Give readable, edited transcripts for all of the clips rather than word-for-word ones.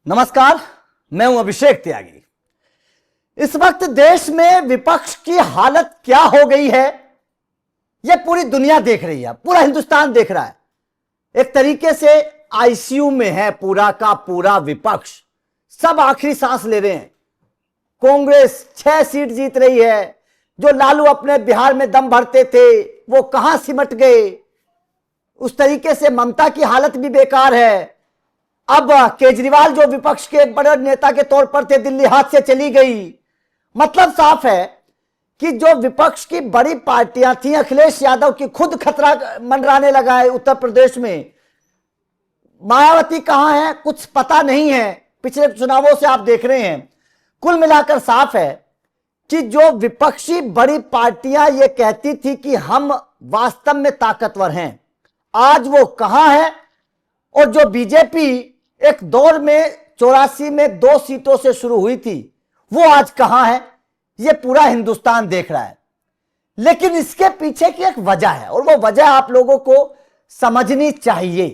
नमस्कार, मैं हूं अभिषेक त्यागी। इस वक्त देश में विपक्ष की हालत क्या हो गई है, यह पूरी दुनिया देख रही है, पूरा हिंदुस्तान देख रहा है। एक तरीके से आईसीयू में है पूरा का पूरा विपक्ष। सब आखिरी सांस ले रहे हैं। कांग्रेस 6 सीट जीत रही है। जो लालू अपने बिहार में दम भरते थे वो कहां सिमट गए। उस तरीके से ममता की हालत भी बेकार है। अब केजरीवाल जो विपक्ष के एक बड़े नेता के तौर पर थे, दिल्ली हाथ से चली गई। मतलब साफ है कि जो विपक्ष की बड़ी पार्टियां थी, अखिलेश यादव की खुद खतरा मंडराने लगा है उत्तर प्रदेश में। मायावती कहां है कुछ पता नहीं है, पिछले चुनावों से आप देख रहे हैं। कुल मिलाकर साफ है कि जो विपक्षी बड़ी पार्टियां ये कहती थी कि हम वास्तव में ताकतवर हैं, आज वो कहां है। और जो बीजेपी एक दौर में 84 में 2 सीटों से शुरू हुई थी, वो आज कहां है, ये पूरा हिंदुस्तान देख रहा है। लेकिन इसके पीछे की एक वजह है और वो वजह आप लोगों को समझनी चाहिए।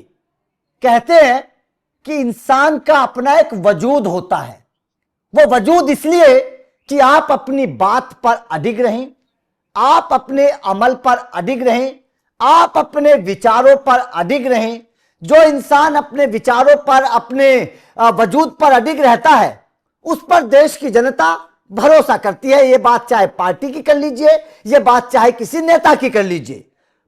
कहते हैं कि इंसान का अपना एक वजूद होता है। वो वजूद इसलिए कि आप अपनी बात पर अडिग रहें, आप अपने अमल पर अडिग रहें, आप अपने विचारों पर अडिग रहें। जो इंसान अपने विचारों पर, अपने वजूद पर अडिग रहता है, उस पर देश की जनता भरोसा करती है। ये बात चाहे पार्टी की कर लीजिए, ये बात चाहे किसी नेता की कर लीजिए।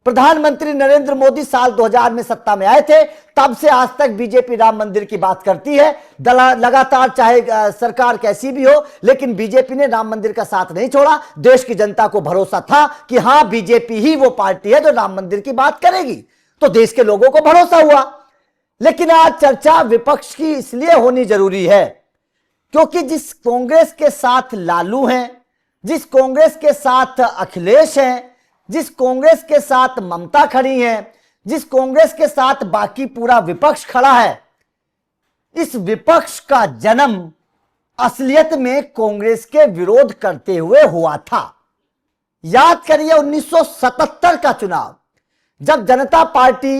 प्रधानमंत्री नरेंद्र मोदी साल 2000 में सत्ता में आए थे, तब से आज तक बीजेपी राम मंदिर की बात करती है लगातार, चाहे सरकार कैसी भी हो। लेकिन बीजेपी ने राम मंदिर का साथ नहीं छोड़ा। देश की जनता को भरोसा था कि हां, बीजेपी ही वो पार्टी है जो राम मंदिर की बात करेगी, तो देश के लोगों को भरोसा हुआ। लेकिन आज चर्चा विपक्ष की इसलिए होनी जरूरी है क्योंकि जिस कांग्रेस के साथ लालू हैं, जिस कांग्रेस के साथ अखिलेश हैं, जिस कांग्रेस के साथ ममता खड़ी हैं, जिस कांग्रेस के साथ बाकी पूरा विपक्ष खड़ा है, इस विपक्ष का जन्म असलियत में कांग्रेस के विरोध करते हुए हुआ था। याद करिए 1977 का चुनाव, जब जनता पार्टी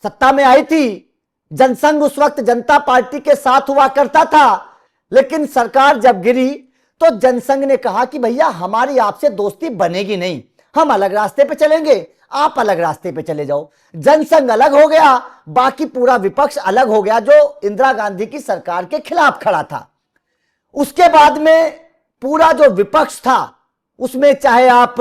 सत्ता में आई थी। जनसंघ उस वक्त जनता पार्टी के साथ हुआ करता था, लेकिन सरकार जब गिरी तो जनसंघ ने कहा कि भैया हमारी आपसे दोस्ती बनेगी नहीं, हम अलग रास्ते पे चलेंगे, आप अलग रास्ते पे चले जाओ। जनसंघ अलग हो गया, बाकी पूरा विपक्ष अलग हो गया जो इंदिरा गांधी की सरकार के खिलाफ खड़ा था। उसके बाद में पूरा जो विपक्ष था उसमें चाहे आप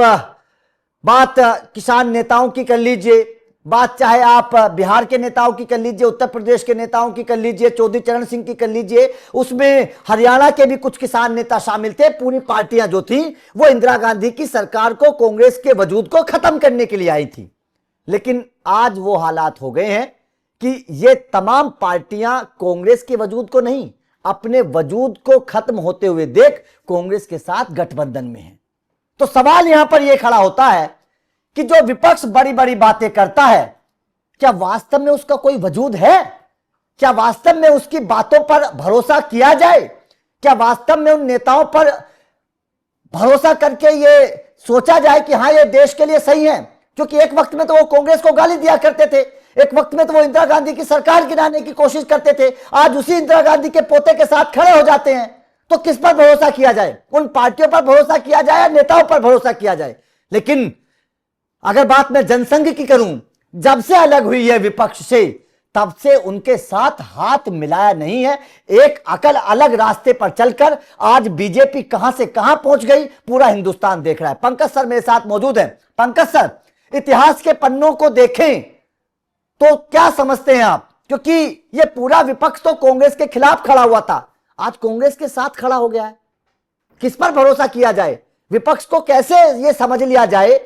बात किसान नेताओं की कर लीजिए, बात चाहे आप बिहार के नेताओं की कर लीजिए, उत्तर प्रदेश के नेताओं की कर लीजिए, चौधरी चरण सिंह की कर लीजिए, उसमें हरियाणा के भी कुछ किसान नेता शामिल थे। पूरी पार्टियां जो थी वो इंदिरा गांधी की सरकार को, कांग्रेस के वजूद को खत्म करने के लिए आई थी। लेकिन आज वो हालात हो गए हैं कि ये तमाम पार्टियां कांग्रेस के वजूद को नहीं, अपने वजूद को खत्म होते हुए देख कांग्रेस के साथ गठबंधन में है। तो सवाल यहां पर यह खड़ा होता है कि जो विपक्ष बड़ी बड़ी बातें करता है, क्या वास्तव में उसका कोई वजूद है? क्या वास्तव में उसकी बातों पर भरोसा किया जाए? क्या वास्तव में उन नेताओं पर भरोसा करके ये सोचा जाए कि हां, ये देश के लिए सही है? क्योंकि एक वक्त में तो वो कांग्रेस को गाली दिया करते थे, एक वक्त में तो वो इंदिरा गांधी की सरकार गिराने की कोशिश करते थे। आज उसी इंदिरा गांधी के पोते के साथ खड़े हो जाते हैं। तो किस पर भरोसा किया जाए? उन पार्टियों पर भरोसा किया जाए या नेताओं पर भरोसा किया जाए? लेकिन अगर बात मैं जनसंघ की करूं, जब से अलग हुई है विपक्ष से, तब से उनके साथ हाथ मिलाया नहीं है। एक अकल अलग रास्ते पर चलकर आज बीजेपी कहां से कहां पहुंच गई, पूरा हिंदुस्तान देख रहा है। पंकज सर मेरे साथ मौजूद हैं। पंकज सर, इतिहास के पन्नों को देखें तो क्या समझते हैं आप? क्योंकि यह पूरा विपक्ष तो कांग्रेस के खिलाफ खड़ा हुआ था, आज कांग्रेस के साथ खड़ा हो गया है। किस पर भरोसा किया जाए? विपक्ष को कैसे यह समझ लिया जाए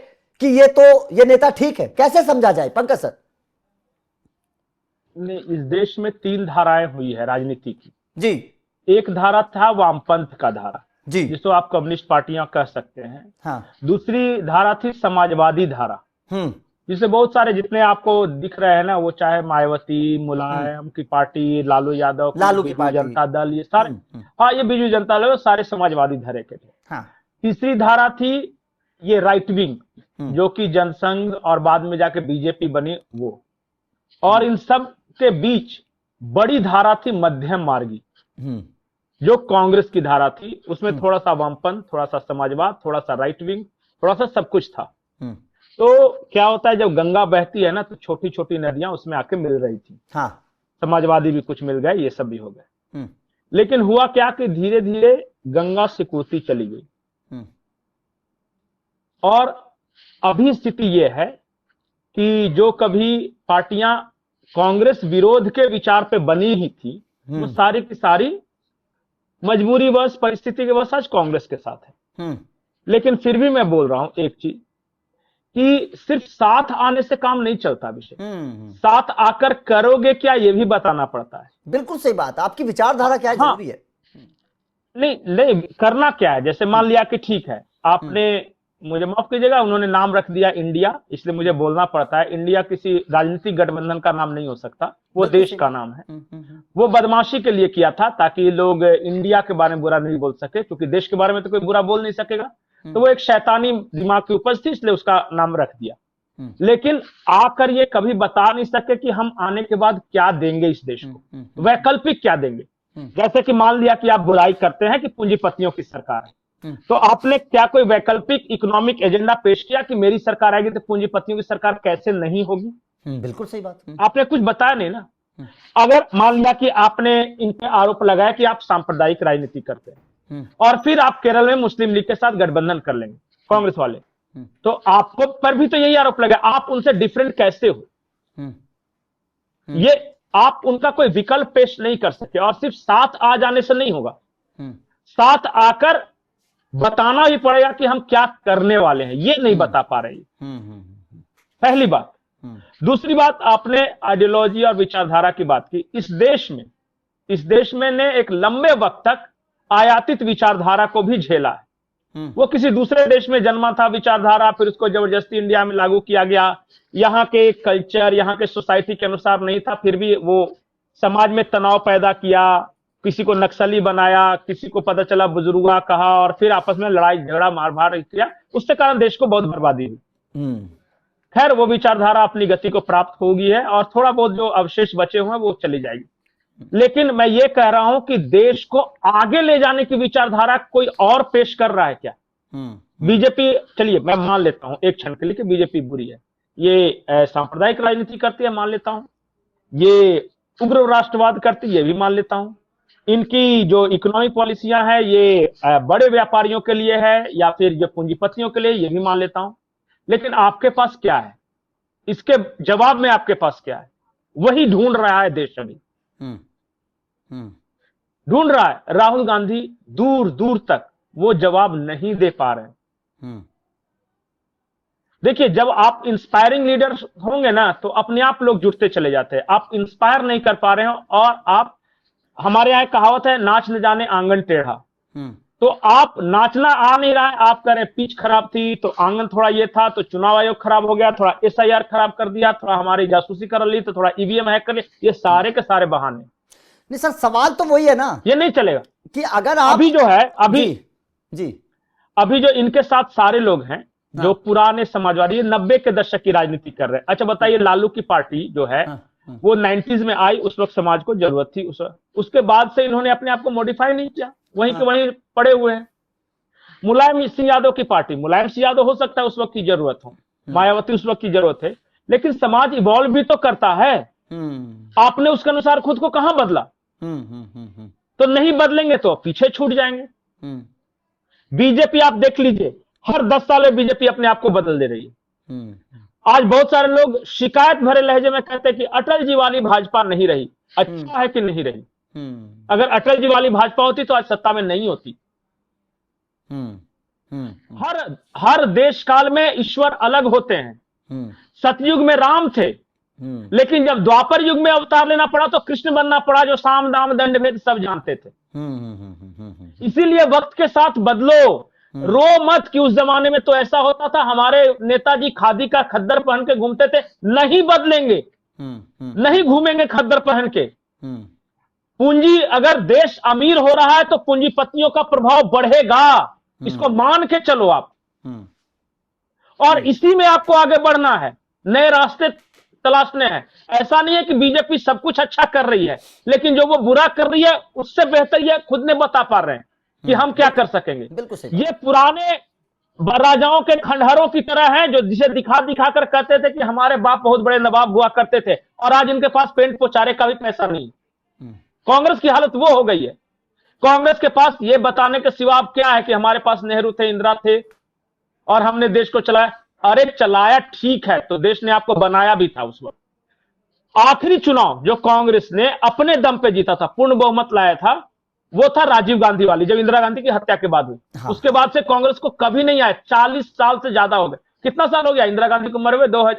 कि ये नेता ठीक है? कैसे समझा जाए पंकज सर? इस देश में 3 धाराएं हुई है राजनीति की जी। एक धारा था वामपंथ का धारा जी, जिसको आप कम्युनिस्ट पार्टियां कह सकते हैं। हाँ। दूसरी धारा थी समाजवादी धारा, जिसे बहुत सारे जितने आपको दिख रहे हैं ना, वो चाहे मायावती, मुलायम की पार्टी, लालू यादव, लालू की पार्टी, जनता दल, ये सारे हाँ, ये बीजू जनता दल सारे समाजवादी धारे के थे। हाँ। तीसरी धारा थी ये राइट विंग, जो कि जनसंघ और बाद में जाके बीजेपी बनी वो। और इन सब के बीच बड़ी धारा थी मध्यम मार्गी, जो कांग्रेस की धारा थी। उसमें थोड़ा सा वामपंथ, थोड़ा सा समाजवाद, थोड़ा सा राइट विंग, थोड़ा सा सब कुछ था। तो क्या होता है, जब गंगा बहती है ना, तो छोटी छोटी नदियां उसमें आके मिल रही थी। हाँ। समाजवादी भी कुछ मिल गए, ये सब भी हो गए। लेकिन हुआ क्या कि धीरे धीरे गंगा सिकुड़ती चली गई। और अभी स्थिति यह है कि जो कभी पार्टियां कांग्रेस विरोध के विचार पे बनी ही थी, वो सारी की सारी मजबूरीवश, परिस्थिति के वश आज कांग्रेस के साथ है। लेकिन फिर भी मैं बोल रहा हूं एक चीज, कि सिर्फ साथ आने से काम नहीं चलता। विषय साथ आकर करोगे क्या, ये भी बताना पड़ता है। बिल्कुल सही बात, आपकी विचारधारा क्या है, हाँ, जरूरी है। नहीं करना क्या है। जैसे मान लिया कि ठीक है, आपने, मुझे माफ कीजिएगा, उन्होंने नाम रख दिया इंडिया, इसलिए मुझे बोलना पड़ता है। इंडिया किसी राजनीतिक गठबंधन का नाम नहीं हो सकता, वो देश का नाम है। वो बदमाशी के लिए किया था, ताकि लोग इंडिया के बारे में बुरा नहीं बोल सके, क्योंकि देश के बारे में तो कोई बुरा बोल नहीं सकेगा। तो वो एक शैतानी दिमाग की उपज थी, इसलिए उसका नाम रख दिया। लेकिन आकर ये कभी बता नहीं सके कि हम आने के बाद क्या देंगे इस देश को, वैकल्पिक क्या देंगे। जैसे कि मान लिया कि आप बुराई करते हैं कि पूंजीपतियों की सरकार है, तो आपने क्या कोई वैकल्पिक इकोनॉमिक एजेंडा पेश किया कि मेरी सरकार आएगी तो पूंजीपतियों की सरकार कैसे नहीं होगी? बिल्कुल सही बात। आपने कुछ बताया नहीं ना। अगर मान लिया कि आपने इन पे आरोप लगाया कि आप सांप्रदायिक राजनीति करते हैं, और फिर आप केरल में मुस्लिम लीग के साथ गठबंधन कर लेंगे कांग्रेस वाले, तो आपको पर भी तो यही आरोप लगा, आप उनसे डिफरेंट कैसे हो? ये आप उनका कोई विकल्प पेश नहीं कर सके। और सिर्फ साथ आ जाने से नहीं होगा, साथ आकर बताना भी पड़ेगा कि हम क्या करने वाले हैं, ये नहीं बता पा रहे। पहली बात। दूसरी बात, आपने आइडियोलॉजी और विचारधारा की बात की। इस देश में ने एक लंबे वक्त तक आयातित विचारधारा को भी झेला है। वो किसी दूसरे देश में जन्मा था विचारधारा, फिर उसको जबरदस्ती इंडिया में लागू किया गया। यहाँ के कल्चर, यहाँ के सोसाइटी के अनुसार नहीं था, फिर भी वो समाज में तनाव पैदा किया, किसी को नक्सली बनाया, किसी को पता चला बुजुर्गा कहा, और फिर आपस में लड़ाई झगड़ा मारभाड़ किया। उसके कारण देश को बहुत बर्बादी हुई। खैर, वो विचारधारा अपनी गति को प्राप्त होगी है, और थोड़ा बहुत जो अवशेष बचे हुए हैं वो चली जाएगी। लेकिन मैं ये कह रहा हूं कि देश को आगे ले जाने की विचारधारा कोई और पेश कर रहा है क्या? बीजेपी, चलिए मैं मान लेता हूं एक क्षण के लिए कि बीजेपी बुरी है, ये सांप्रदायिक राजनीति करती है, मान लेता हूं। ये उग्र राष्ट्रवाद करती है, ये भी मान लेता हूं। इनकी जो इकोनॉमिक पॉलिसियां हैं, ये बड़े व्यापारियों के लिए है या फिर जो पूंजीपतियों के लिए, ये भी मान लेता हूं। लेकिन आपके पास क्या है? इसके जवाब में आपके पास क्या है? वही ढूंढ रहा है देश अभी, ढूंढ रहा है। राहुल गांधी दूर दूर तक वो जवाब नहीं दे पा रहे। देखिए, जब आप इंस्पायरिंग लीडर होंगे ना, तो अपने आप लोग जुटते चले जाते हैं। आप इंस्पायर नहीं कर पा रहे हो, और आप, हमारे यहाँ कहावत है, नाच न जाने आंगन टेढ़ा। तो आप नाचना आ नहीं रहा है, आप कह रहे पिच खराब थी तो आंगन थोड़ा ये था, तो चुनाव आयोग खराब हो गया, थोड़ा SIR खराब कर दिया, थोड़ा हमारी जासूसी कर ली, तो थोड़ा EVM हैक कर ली। ये सारे के सारे बहाने। नहीं सर, सवाल तो वही है ना, ये नहीं चलेगा कि अगर आप अभी जो है, जी अभी जो इनके साथ सारे लोग हैं, जो पुराने समाजवादी 90 के दशक की राजनीति कर रहे हैं। अच्छा बताइए, लालू की पार्टी जो है वो 90s में आई, उस वक्त समाज को जरूरत थी। उसके बाद से इन्होंने अपने आप को मॉडिफाई नहीं किया, वहीं के वहीं पड़े हुए हैं। मुलायम सिंह यादव की पार्टी, मुलायम सिंह यादव हो सकता है उस वक्त की जरूरत हो, मायावती उस वक्त की जरूरत है, लेकिन समाज इवॉल्व भी तो करता है। आपने उसके अनुसार खुद को कहां बदला? तो नहीं बदलेंगे तो पीछे छूट जाएंगे। बीजेपी आप देख लीजिए, हर 10 साल में बीजेपी अपने आप को बदल दे रही है। आज बहुत सारे लोग शिकायत भरे लहजे में कहते हैं कि अटल जी वाली भाजपा नहीं रही। अच्छा है कि नहीं रही? अगर अटल जी वाली भाजपा होती तो आज सत्ता में नहीं होती। हर देश काल में ईश्वर अलग होते हैं। सतयुग में राम थे, लेकिन जब द्वापर युग में अवतार लेना पड़ा तो कृष्ण बनना पड़ा, जो साम दाम दंड भेद सब जानते थे। इसीलिए वक्त के साथ बदलो, रो मत कि उस जमाने में तो ऐसा होता था, हमारे नेताजी खादी का खद्दर पहन के घूमते थे। नहीं बदलेंगे, नहीं घूमेंगे खद्दर पहन के। पूंजी, अगर देश अमीर हो रहा है तो पूंजीपतियों का प्रभाव बढ़ेगा, इसको मान के चलो आप। और इसी में आपको आगे बढ़ना है, नए रास्ते तलाशने हैं। ऐसा नहीं है कि बीजेपी सब कुछ अच्छा कर रही है, लेकिन जो वो बुरा कर रही है उससे बेहतर ये खुद ने बता पा रहे हैं कि हम क्या कर सकेंगे। बिल्कुल सही। ये पुराने राजाओं के खंडहरों की तरह हैं, जो जिसे दिखा दिखा कर कहते थे कि हमारे बाप बहुत बड़े नवाब हुआ करते थे, और आज इनके पास पेंट पोचारे का भी पैसा नहीं। कांग्रेस की हालत वो हो गई है। कांग्रेस के पास ये बताने के सिवा अब क्या है कि हमारे पास नेहरू थे, इंदिरा थे, और हमने देश को चलाया। अरे चलाया ठीक है, तो देश ने आपको बनाया भी था। उस वक्त आखिरी चुनाव जो कांग्रेस ने अपने दम पे जीता था, पूर्ण बहुमत लाया था, वो था राजीव गांधी वाली, जब इंदिरा गांधी की हत्या के बाद हुई। हाँ। उसके बाद से कांग्रेस को कभी नहीं आया। 40 साल से ज्यादा हो गए। कितना साल हो गया इंदिरा गांधी को मरे हुए?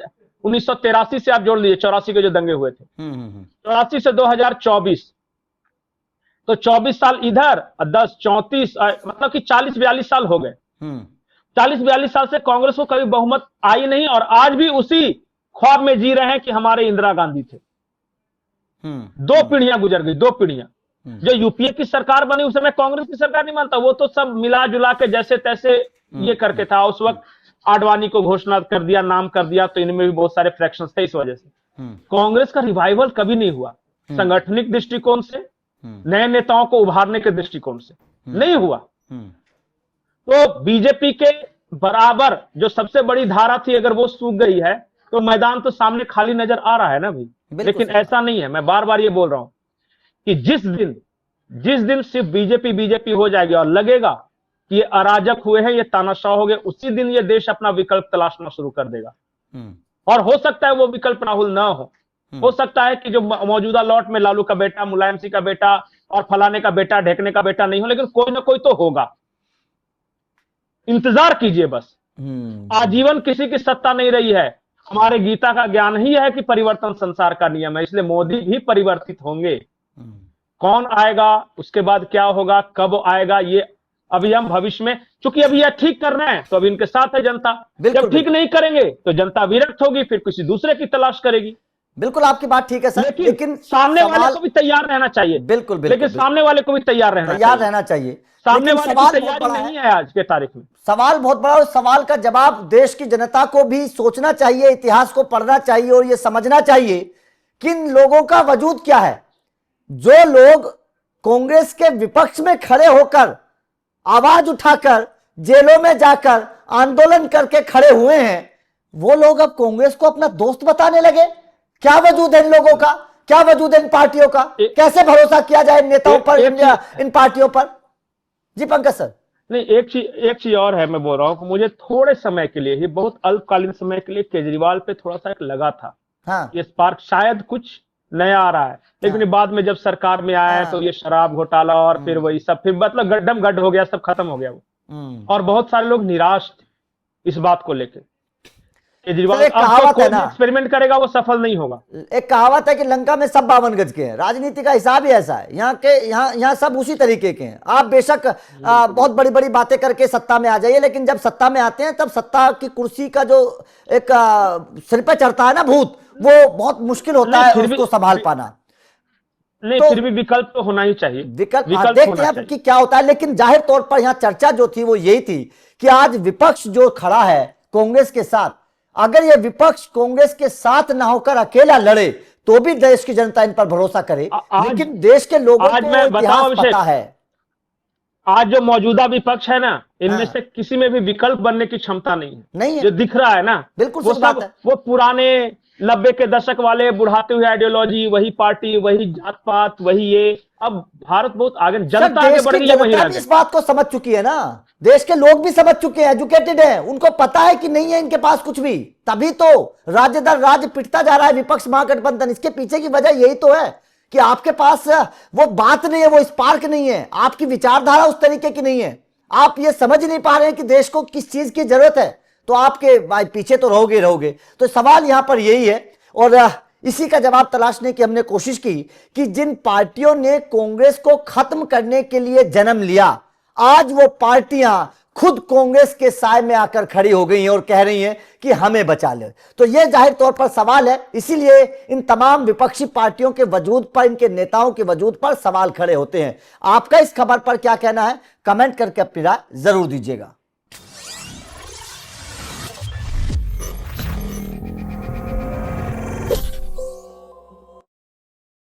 1983 से आप जोड़ लीजिए, 84 के जो दंगे हुए थे, 84 से 2024, तो 24 साल इधर और 10 34, मतलब कि 40-42 साल हो गए। 40-42 साल से कांग्रेस को कभी बहुमत आई नहीं, और आज भी उसी ख्वाब में जी रहे हैं कि हमारे इंदिरा गांधी थे। 2 पीढ़ियां गुजर गई, 2 पीढ़ियां। जो यूपीए की सरकार बनी उस समय कांग्रेस की सरकार नहीं मानता, वो तो सब मिला जुला के जैसे तैसे ये करके था। उस वक्त आडवाणी को घोषणा कर दिया, नाम कर दिया, तो इनमें भी बहुत सारे फ्रैक्शंस थे। इस वजह से कांग्रेस का रिवाइवल कभी नहीं हुआ। संगठनिक दृष्टिकोण से, नए नेताओं को उभारने के दृष्टिकोण से नहीं हुआ। तो बीजेपी के बराबर जो सबसे बड़ी धारा थी, अगर वो सूख गई है तो मैदान तो सामने खाली नजर आ रहा है ना भाई। लेकिन ऐसा नहीं है, मैं बार बार ये बोल रहा हूं कि जिस दिन सिर्फ बीजेपी हो जाएगी और लगेगा कि ये अराजक हुए हैं, ये तानाशाह हो गए, उसी दिन ये देश अपना विकल्प तलाशना शुरू कर देगा। और हो सकता है वो विकल्प राहुल ना हो सकता है कि जो मौजूदा लॉट में लालू का बेटा, मुलायम सिंह का बेटा और फलाने का बेटा, ढेकने का बेटा नहीं हो, लेकिन कोई ना कोई तो होगा। इंतजार कीजिए बस। आजीवन किसी की सत्ता नहीं रही है। हमारे गीता का ज्ञान ही है कि परिवर्तन संसार का नियम है, इसलिए मोदी भी परिवर्तित होंगे। कौन आएगा, उसके बाद क्या होगा, कब आएगा, ये अभी हम भविष्य में, चूंकि अभी यह ठीक कर रहे हैं तो अभी इनके साथ है जनता। जब ठीक नहीं करेंगे तो जनता विरक्त होगी, फिर किसी दूसरे की तलाश करेगी। बिल्कुल आपकी बात ठीक है सर, लेकिन सामने वाले को भी तैयार रहना चाहिए। बिल्कुल लेकिन सामने वाले को भी तैयार रहना चाहिए। सामने वाले की तैयारी नहीं है आज के तारीख में। सवाल बहुत बड़ा, और सवाल का जवाब देश की जनता को भी सोचना चाहिए, इतिहास को पढ़ना चाहिए और यह समझना चाहिए कि इन लोगों का वजूद क्या है। जो लोग कांग्रेस के विपक्ष में खड़े होकर, आवाज उठाकर, जेलों में जाकर आंदोलन करके खड़े हुए हैं, वो लोग अब कांग्रेस को अपना दोस्त बताने लगे। क्या वजूद है इन लोगों का, क्या वजूद है इन पार्टियों का, कैसे भरोसा किया जाए इन नेताओं पर, इन पार्टियों पर? जी पंकज सर। नहीं, एक चीज और है, मैं बोल रहा हूं कि मुझे थोड़े समय के लिए ही, बहुत अल्पकालीन समय के लिए केजरीवाल पे थोड़ा सा एक लगा था। हाँ। ये स्पार्क शायद कुछ नया आ रहा है, लेकिन हाँ। बाद में जब सरकार में आया है तो ये शराब घोटाला और फिर वही सब, फिर मतलब गड्ढम गड्ढ हो गया, सब खत्म हो गया वो। और बहुत सारे लोग निराश थे इस बात को लेकर। केजरीवाल एक्सपेरिमेंट करेगा वो सफल नहीं होगा। एक कहावत है कि लंका में सब 52 गज के हैं। राजनीति का हिसाब ही ऐसा है, यहाँ सब उसी तरीके के हैं। आप बेशक बहुत बड़ी बड़ी बातें करके सत्ता में आ जाइए, लेकिन जब सत्ता में आते हैं तब सत्ता की कुर्सी का जो एक सिर पे चढ़ता है ना भूत, वो बहुत मुश्किल होता है उसको संभाल पाना। नहीं, फिर भी विकल्प तो होना ही चाहिए। विकल्प देखते हैं कि क्या होता है। लेकिन जाहिर तौर पर यहाँ चर्चा जो थी वो यही थी कि आज विपक्ष जो खड़ा है कांग्रेस के साथ, अगर ये विपक्ष कांग्रेस के साथ ना होकर अकेला लड़े तो भी देश की जनता इन पर भरोसा करे। लेकिन देश के लोगों को इतिहास पता है। आज जो मौजूदा विपक्ष है ना, इनमें से किसी में भी विकल्प बनने की क्षमता नहीं है। जो दिख रहा है ना, बिल्कुल वो सब वो पुराने 90 के दशक वाले बुढ़ाते हुए आइडियोलॉजी, वही पार्टी, वही जात पात, वही ये। अब भारत बहुत आगे, जनता आगे बढ़ गई है, वही इस बात को समझ चुकी है ना। देश के लोग भी समझ चुके हैं, एजुकेटेड हैं, उनको पता है कि नहीं है इनके पास कुछ भी। तभी तो राज्य दर राज्य पिटता जा रहा है विपक्ष महागठबंधन। इसके पीछे की वजह यही तो है कि आपके पास वो बात नहीं है, वो स्पार्क नहीं है, आपकी विचारधारा उस तरीके की नहीं है। आप ये समझ नहीं पा रहे हैं कि देश को किस चीज की जरूरत है, तो आपके पीछे तो रहोगे। तो सवाल यहां पर यही है, और इसी का जवाब तलाशने की हमने कोशिश की कि जिन पार्टियों ने कांग्रेस को खत्म करने के लिए जन्म लिया, आज वो पार्टियां खुद कांग्रेस के साए में आकर खड़ी हो गई हैं और कह रही हैं कि हमें बचा ले। तो यह जाहिर तौर पर सवाल है। इसीलिए इन तमाम विपक्षी पार्टियों के वजूद पर, इनके नेताओं के वजूद पर सवाल खड़े होते हैं। आपका इस खबर पर क्या कहना है, कमेंट करके अपनी राय जरूर दीजिएगा।